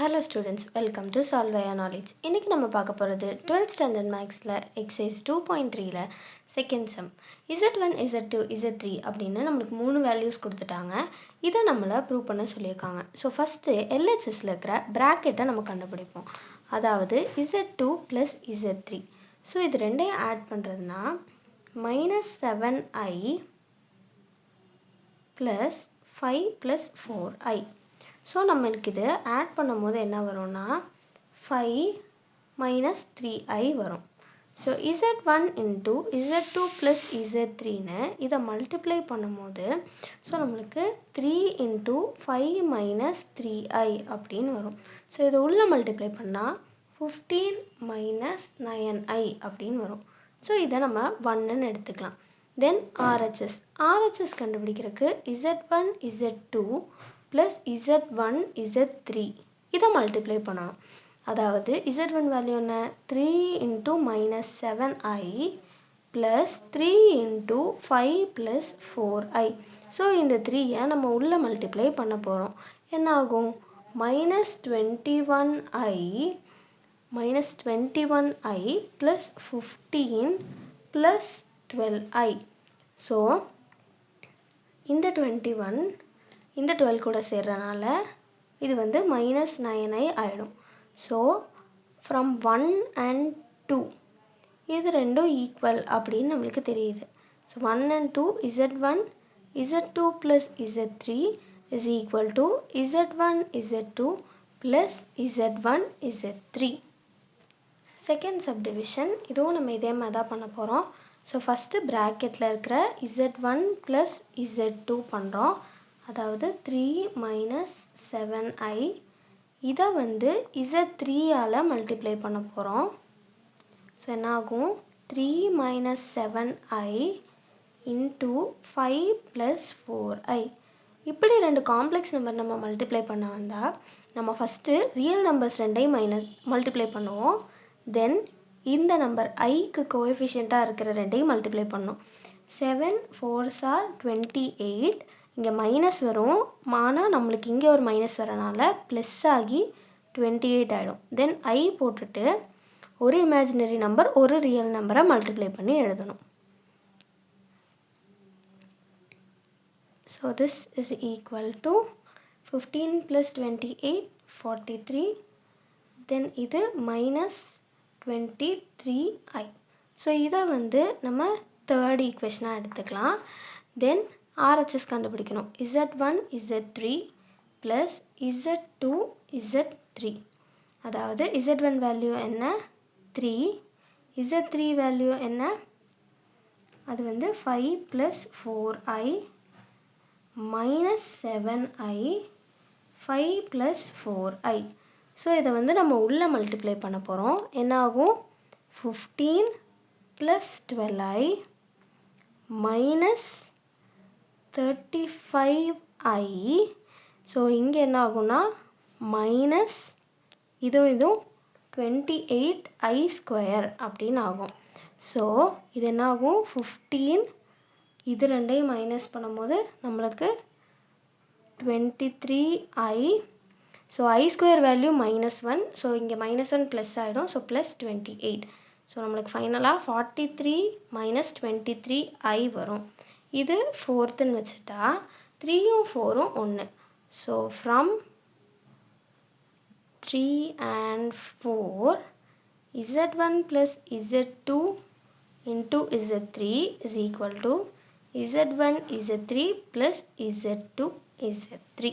Hello students, welcome to solve via knowledge. இன்றைக்கி நம்ம பார்க்க போகிறது 12th ஸ்டாண்டர்ட் மேக்ஸில் exercise 2.3ல second sum. Z1, Z2, Z3 அப்படின்னு நம்மளுக்கு 3 வேல்யூஸ் கொடுத்துட்டாங்க. இதை நம்மளை ப்ரூவ் பண்ண சொல்லியிருக்காங்க. ஸோ ஃபஸ்ட்டு LHSல இருக்கிற ப்ராக்கெட்டை நம்ம கண்டுபிடிப்போம். அதாவது Z2 ப்ளஸ் Z3. ஸோ இது ரெண்டையும் ஆட் பண்ணுறதுனா -7i plus 5 plus 4i. So நம்மளுக்கு இது ஆட் பண்ணும் போது என்ன வரும்னா 5 மைனஸ் 3i வரும். So Z1 into Z2 plus Z3ன்னு இதை மல்டிப்ளை பண்ணும்போது ஸோ நம்மளுக்கு 3 இன்ட்டு 5 மைனஸ் 3i அப்படின்னு வரும். ஸோ இதை உள்ளே மல்டிப்ளை பண்ணால் 15 மைனஸ் 9i அப்படின்னு வரும். ஸோ இதை நம்ம 1ன்னு எடுத்துக்கலாம். தென் RHS கண்டுபிடிக்கிறதுக்கு Z1 Z2 plus Z1 Z3 இதை மல்டிப்ளை பண்ணணும். அதாவது Z1 வேல்யூ என்ன 3 into minus 7i plus 3 into 5 plus 4i. So இந்த 3யை நம்ம உள்ளே மல்டிப்ளை பண்ண போகிறோம். என்ன ஆகும்? -21i plus 15 plus 12i. So இந்த 21 இந்த 12 கூட சேர்றனால இது வந்து -9i ஆகிடும். ஸோ ஃப்ரம் 1 and 2 இது ரெண்டும் ஈக்குவல் அப்படின்னு நம்மளுக்கு தெரியுது. So 1 and 2 Z1 Z2 plus Z3 is equal to Z1 Z2 plus Z1 Z3. Second subdivision இதுவும் நம்ம இதே மாதிரி தான் பண்ண போகிறோம். ஸோ ஃபஸ்ட்டு ப்ராக்கெட்டில் இருக்கிற Z1 ப்ளஸ் Z2 பண்ணுறோம். அதாவது 3 மைனஸ் 7i இதை வந்து Z3ஆல் மல்டிப்ளை பண்ண போகிறோம். ஸோ என்ன ஆகும்? 3 minus 7i into 5 plus 4i. இப்படி ரெண்டு காம்ப்ளெக்ஸ் நம்பர் நம்ம மல்டிப்ளை பண்ண வந்தால் நம்ம ஃபஸ்ட்டு ரியல் நம்பர்ஸ் ரெண்டையும் மல்டிப்ளை பண்ணுவோம். தென் இந்த நம்பர் ஐக்கு கோஎஃபிஷியண்ட்டாக இருக்கிற ரெண்டையும் மல்டிப்ளை பண்ணோம். 7 4s are 28. இங்கே மைனஸ் வரும், ஆனால் நம்மளுக்கு இங்கே ஒரு மைனஸ் வரனால ப்ளஸ் ஆகி 28 ஆகிடும். தென் ஐ போட்டுட்டு ஒரு இமேஜினரி நம்பர் ஒரு ரியல் நம்பரை மல்டிப்ளை பண்ணி எழுதணும். So this is equal to 15 plus 28 43. தென் இது மைனஸ் 23i. ஸோ இதை வந்து நம்ம தேர்ட் ஈக்குவேஷனாக எடுத்துக்கலாம். தென் RHS கண்டுபிடிக்கணும். Z1 Z3 plus Z2 Z3. அதாவது Z1 வேல்யூ என்ன 3, Z3 வேல்யூ என்ன அது வந்து 5 plus 4i minus 7i 5 plus 4i. So இதை வந்து நம்ம உள்ளே மல்டிப்ளை பண்ண போகிறோம். என்ன ஆகும்? 15 plus 12i minus 35i. So இங்கே என்ன ஆகும்னா மைனஸ் இதுவும் 28i ஸ்கொயர் அப்படின்னு ஆகும். ஸோ இது என்ன ஆகும்? 15 இது ரெண்டையும் மைனஸ் பண்ணும்போது நம்மளுக்கு 23i. So I square value -1. So இங்கே -1 ப்ளஸ் ஆகிடும். So plus 28. ஸோ நம்மளுக்கு ஃபைனலாக 43 மைனஸ் 23i வரும். இது 4ன்னு வச்சுட்டா 3யும் 4ம் 1. So from 3 and 4 Z1 plus Z2 into Z3 is equal to Z1 Z3 plus Z2 Z3.